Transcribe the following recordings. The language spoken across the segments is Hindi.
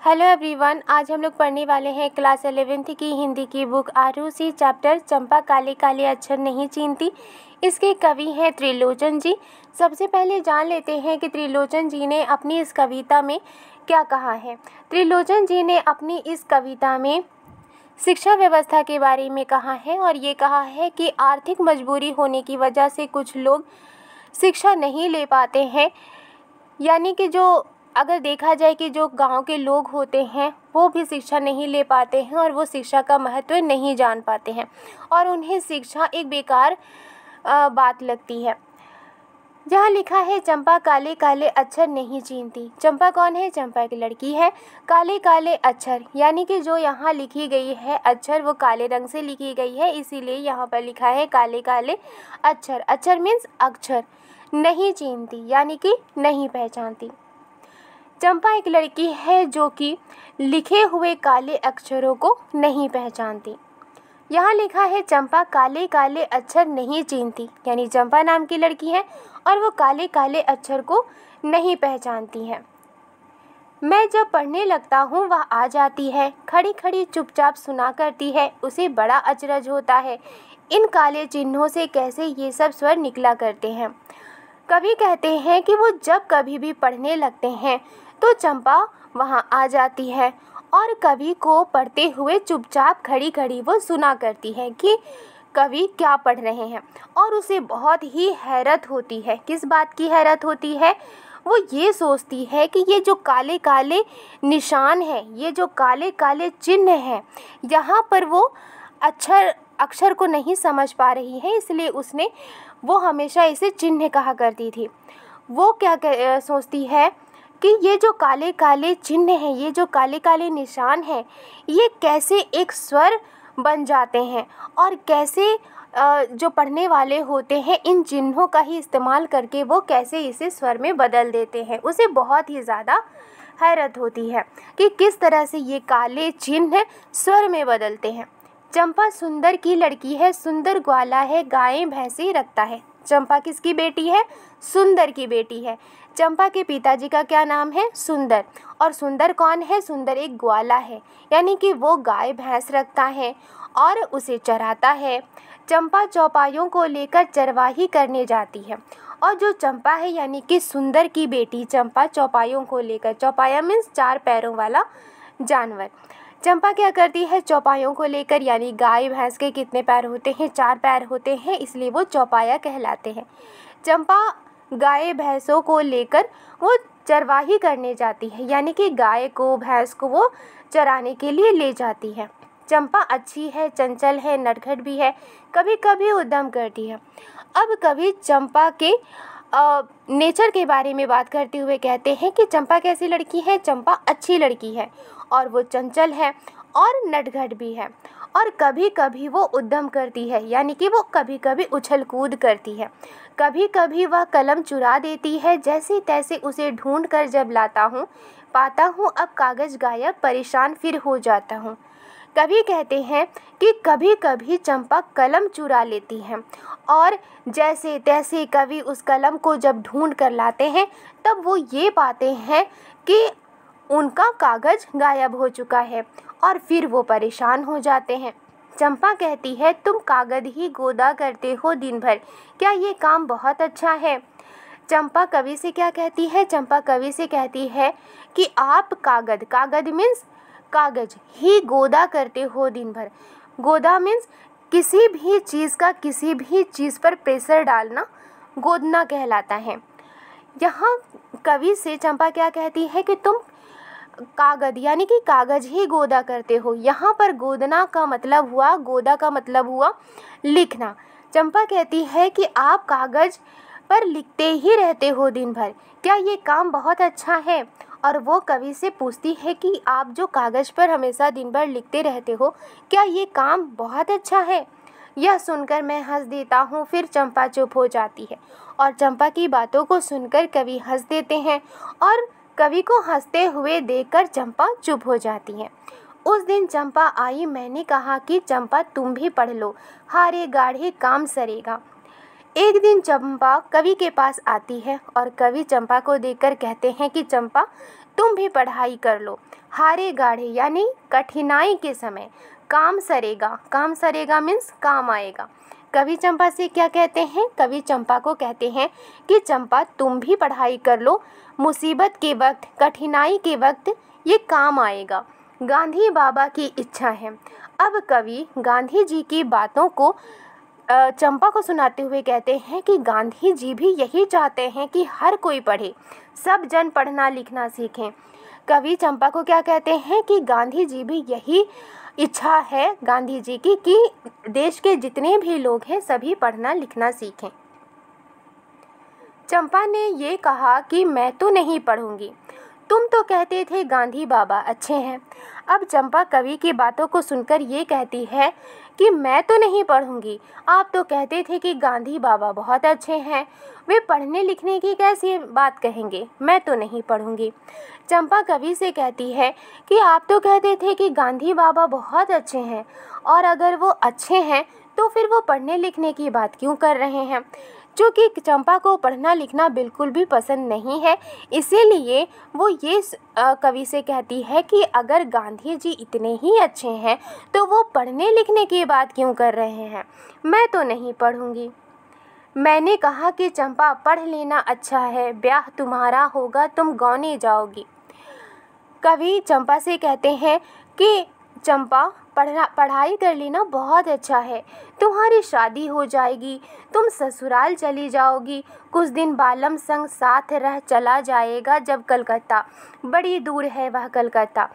हेलो एवरीवन, आज हम लोग पढ़ने वाले हैं क्लास 11th की हिंदी की बुक आरूसी चैप्टर चंपा काले काले अक्षर नहीं चीनती। इसके कवि हैं त्रिलोचन जी। सबसे पहले जान लेते हैं कि त्रिलोचन जी ने अपनी इस कविता में क्या कहा है। त्रिलोचन जी ने अपनी इस कविता में शिक्षा व्यवस्था के बारे में कहा है और ये कहा है कि आर्थिक मजबूरी होने की वजह से कुछ लोग शिक्षा नहीं ले पाते हैं, यानी कि जो अगर देखा जाए कि जो गांव के लोग होते हैं वो भी शिक्षा नहीं ले पाते हैं और वो शिक्षा का महत्व नहीं जान पाते हैं और उन्हें शिक्षा एक बेकार बात लगती है। जहाँ लिखा है चंपा काले काले अक्षर नहीं चीनती। चंपा कौन है? चंपा एक लड़की है। काले काले अक्षर यानी कि जो यहाँ लिखी गई है अक्षर वो काले रंग से लिखी गई है, इसीलिए यहाँ पर लिखा है काले काले अक्षर। अक्षर मीन्स अक्षर। नहीं चीनती यानी कि नहीं पहचानती। चंपा एक लड़की है जो कि लिखे हुए काले अक्षरों को नहीं पहचानती। यहाँ लिखा है चंपा काले काले अक्षर नहीं चीनती, यानी चंपा नाम की लड़की है और वो काले काले अक्षर को नहीं पहचानती है। मैं जब पढ़ने लगता हूँ वह आ जाती है, खड़ी खड़ी चुपचाप सुना करती है, उसे बड़ा अचरज होता है इन काले चिन्हों से कैसे ये सब स्वर निकला करते हैं। कवि कहते हैं कि वो जब कभी भी पढ़ने लगते हैं तो चंपा वहाँ आ जाती है और कवि को पढ़ते हुए चुपचाप खड़ी खड़ी वो सुना करती है कि कवि क्या पढ़ रहे हैं और उसे बहुत ही हैरत होती है। किस बात की हैरत होती है? वो ये सोचती है कि ये जो काले काले निशान हैं, ये जो काले काले चिन्ह हैं, यहाँ पर वो अक्षर को नहीं समझ पा रही है, इसलिए वो हमेशा इसे चिन्ह कहा करती थी। वो क्या सोचती है कि ये जो काले काले चिन्ह हैं, ये जो काले काले निशान हैं, ये कैसे एक स्वर बन जाते हैं और कैसे जो पढ़ने वाले होते हैं इन चिन्हों का ही इस्तेमाल करके वो कैसे इसे स्वर में बदल देते हैं। उसे बहुत ही ज़्यादा हैरत होती है कि किस तरह से ये काले चिन्ह स्वर में बदलते हैं। चंपा सुंदर की लड़की है, सुंदर ग्वाला है, गायें भैंसें रखता है। चंपा किसकी बेटी है? सुंदर की बेटी है। चंपा के पिताजी का क्या नाम है? सुंदर। और सुंदर कौन है? सुंदर एक ग्वाला है, यानी कि वो गाय भैंस रखता है और उसे चराता है। चंपा चौपायों को लेकर चरवाही करने जाती है और जो चंपा है यानी कि सुंदर की बेटी चंपा चौपायों को लेकर, चौपाया मीन्स 4 पैरों वाला जानवर। चंपा क्या करती है? चौपायों को लेकर, यानी गाय भैंस के कितने पैर होते हैं? 4 पैर होते हैं, इसलिए वो चौपाया कहलाते हैं। चंपा गाय भैंसों को लेकर वो चरवाही करने जाती है, यानी कि गाय को भैंस को वो चराने के लिए ले जाती है। चंपा अच्छी है, चंचल है, नटखट भी है, कभी कभी उद्यम करती है। अब कभी चंपा के नेचर के बारे में बात करते हुए कहते हैं कि चंपा कैसी लड़की है? चंपा अच्छी लड़की है और वो चंचल है और नटखट भी है और कभी कभी वो उद्यम करती है, यानी कि वो कभी कभी उछल कूद करती है। कभी कभी वह कलम चुरा देती है, जैसे तैसे उसे ढूंढ कर जब लाता हूँ पाता हूँ अब कागज़ गायब, परेशान फिर हो जाता हूँ। कवि कहते हैं कि कभी कभी चंपा कलम चुरा लेती हैं और जैसे तैसे कवि उस कलम को जब ढूंढ कर लाते हैं तब वो ये पाते हैं कि उनका कागज़ गायब हो चुका है और फिर वो परेशान हो जाते हैं। चंपा कहती है तुम कागज़ ही गोदा करते हो दिन भर, क्या ये काम बहुत अच्छा है? चंपा कवि से क्या कहती है? चंपा कवि से कहती है कि आप कागज़ मीन्स कागज़ ही गोदा करते हो दिन भर। गोदा मीन्स किसी भी चीज़ पर प्रेशर डालना गोदना कहलाता है। यहाँ कवि से चंपा क्या कहती है कि तुम कागज़ यानी कि कागज़ ही गोदा करते हो। यहाँ पर गोदना का मतलब हुआ, गोदा का मतलब हुआ लिखना। चंपा कहती है कि आप कागज़ पर लिखते ही रहते हो दिन भर, क्या ये काम बहुत अच्छा है? और वो कवि से पूछती है कि आप जो कागज़ पर हमेशा दिन भर लिखते रहते हो, क्या ये काम बहुत अच्छा है? यह सुनकर मैं हंस देता हूँ, फिर चंपा चुप हो जाती है और चंपा की बातों को सुनकर कवि हंस देते हैं और कवि को हंसते हुए देखकर चंपा चुप हो जाती है। उस दिन चंपा आई, मैंने कहा कि चंपा तुम भी पढ़ लो, हारे गाढ़े काम सरेगा। एक दिन चंपा कवि के पास आती है और कवि चंपा को देखकर कहते हैं कि चंपा तुम भी पढ़ाई कर लो, हारे गाढ़े यानी कठिनाई के समय काम सरेगा। काम सरेगा मीन्स काम आएगा। कवि चंपा से क्या कहते हैं? कवि चंपा को कहते हैं कि चंपा तुम भी पढ़ाई कर लो, मुसीबत के वक्त, कठिनाई के वक्त ये काम आएगा। गांधी बाबा की इच्छा है। अब कवि गांधी जी की बातों को चंपा को सुनाते हुए कहते हैं कि गांधी जी भी यही चाहते हैं कि हर कोई पढ़े, सब जन पढ़ना लिखना सीखें। कवि चंपा को क्या कहते हैं कि गांधी जी भी यही इच्छा है गांधी जी की कि देश के जितने भी लोग हैं सभी पढ़ना लिखना सीखें। चंपा ने ये कहा कि मैं तो नहीं पढ़ूंगी, तुम तो कहते थे गांधी बाबा अच्छे हैं। अब चंपा कवि की बातों को सुनकर ये कहती है कि मैं तो नहीं पढ़ूंगी, आप तो कहते थे कि गांधी बाबा बहुत अच्छे हैं, वे पढ़ने लिखने की कैसी बात कहेंगे, मैं तो नहीं पढ़ूंगी। चंपा कवि से कहती है कि आप तो कहते थे कि गांधी बाबा बहुत अच्छे हैं, और अगर वो अच्छे हैं तो फिर वो पढ़ने लिखने की बात क्यों कर रहे हैं। क्योंकि चंपा को पढ़ना लिखना बिल्कुल भी पसंद नहीं है, इसीलिए वो ये कवि से कहती है कि अगर गांधी जी इतने ही अच्छे हैं तो वो पढ़ने लिखने की बात क्यों कर रहे हैं, मैं तो नहीं पढ़ूंगी। मैंने कहा कि चंपा पढ़ लेना अच्छा है, ब्याह तुम्हारा होगा, तुम गौने जाओगी। कवि चंपा से कहते हैं कि चंपा पढ़ाई कर लेना बहुत अच्छा है, तुम्हारी शादी हो जाएगी, तुम ससुराल चली जाओगी, कुछ दिन बालम संग साथ रह चला जाएगा जब कलकत्ता, बड़ी दूर है वह कलकत्ता।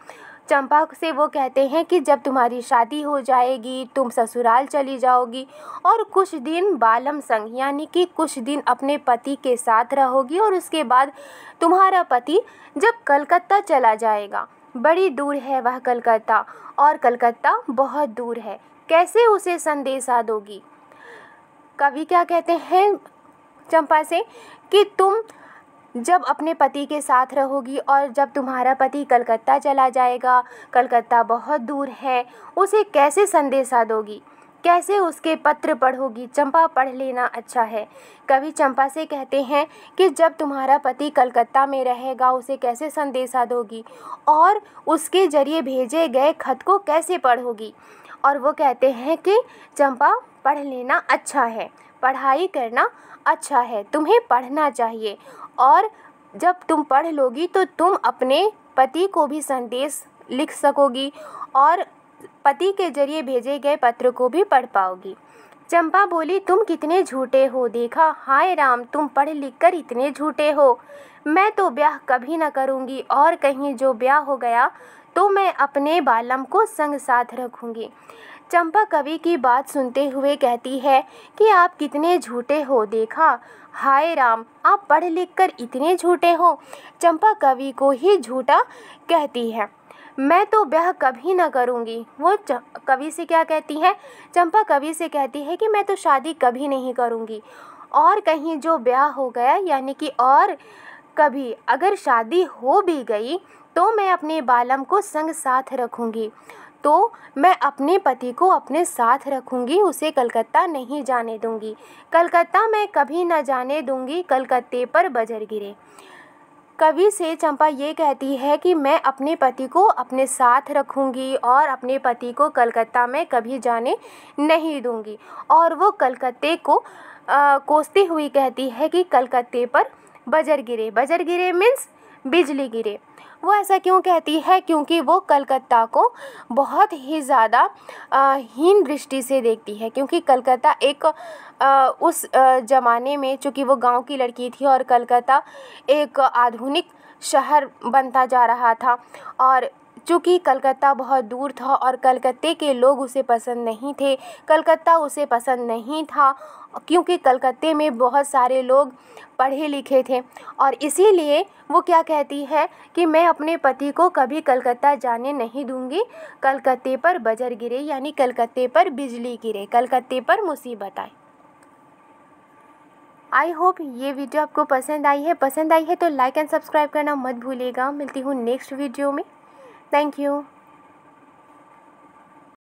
चंपा से वो कहते हैं कि जब तुम्हारी शादी हो जाएगी, तुम ससुराल चली जाओगी और कुछ दिन बालम संग यानी कि कुछ दिन अपने पति के साथ रहोगी, और उसके बाद तुम्हारा पति जब कलकत्ता चला जाएगा, बड़ी दूर है वह कलकत्ता, और कलकत्ता बहुत दूर है, कैसे उसे संदेशा दोगी। कवि क्या कहते हैं चंपा से कि तुम जब अपने पति के साथ रहोगी और जब तुम्हारा पति कलकत्ता चला जाएगा, कलकत्ता बहुत दूर है, उसे कैसे संदेशा दोगी, कैसे उसके पत्र पढ़ोगी। चंपा पढ़ लेना अच्छा है। कवि चंपा से कहते हैं कि जब तुम्हारा पति कलकत्ता में रहेगा उसे कैसे संदेशा दोगी और उसके जरिए भेजे गए खत को कैसे पढ़ोगी। और वो कहते हैं कि चंपा पढ़ लेना अच्छा है, पढ़ाई करना अच्छा है, तुम्हें पढ़ना चाहिए, और जब तुम पढ़ लोगी तो तुम अपने पति को भी संदेश लिख सकोगी और पति के जरिए भेजे गए पत्र को भी पढ़ पाओगी। चंपा बोली, तुम कितने झूठे हो, देखा, हाय राम, तुम पढ़ लिख कर इतने झूठे हो। मैं तो ब्याह कभी न करूँगी, और कहीं जो ब्याह हो गया तो मैं अपने बालम को संग साथ रखूँगी। चंपा कवि की बात सुनते हुए कहती है कि आप कितने झूठे हो, देखा, हाय राम, आप पढ़ लिख कर इतने झूठे हो। चंपा कवि को ही झूठा कहती है। मैं तो ब्याह कभी ना करूँगी। वो कवि से क्या कहती है? चंपा कवि से कहती है कि मैं तो शादी कभी नहीं करूँगी, और कहीं जो ब्याह हो गया यानी कि और कभी अगर शादी हो भी गई तो मैं अपने बालम को संग साथ रखूँगी, तो मैं अपने पति को अपने साथ रखूँगी, उसे कलकत्ता नहीं जाने दूँगी। कलकत्ता मैं कभी न जाने दूँगी, कलकत्ते पर बजर गिरे। कवि से चंपा ये कहती है कि मैं अपने पति को अपने साथ रखूँगी और अपने पति को कलकत्ता में कभी जाने नहीं दूँगी। और वो कलकत्ते को कोसती हुई कहती है कि कलकत्ते पर बजर गिरे। बजर गिरे मीन्स बिजली गिरे। वो ऐसा क्यों कहती है? क्योंकि वो कलकत्ता को बहुत ही ज़्यादा हीन दृष्टि से देखती है, क्योंकि कलकत्ता एक उस ज़माने में, चूँकि वो गांव की लड़की थी और कलकत्ता एक आधुनिक शहर बनता जा रहा था, और चूँकि कलकत्ता बहुत दूर था और कलकत्ते के लोग उसे पसंद नहीं थे, कलकत्ता उसे पसंद नहीं था, क्योंकि कलकत्ते में बहुत सारे लोग पढ़े लिखे थे, और इसीलिए वो क्या कहती है कि मैं अपने पति को कभी कलकत्ता जाने नहीं दूंगी। कलकत्ते पर बजर गिरे यानी कलकत्ते पर बिजली गिरे, कलकत्ते पर मुसीबत आए। आई होप ये वीडियो आपको पसंद आई है तो लाइक एंड सब्सक्राइब करना मत भूलिएगा। मिलती हूँ नेक्स्ट वीडियो में। Thank you.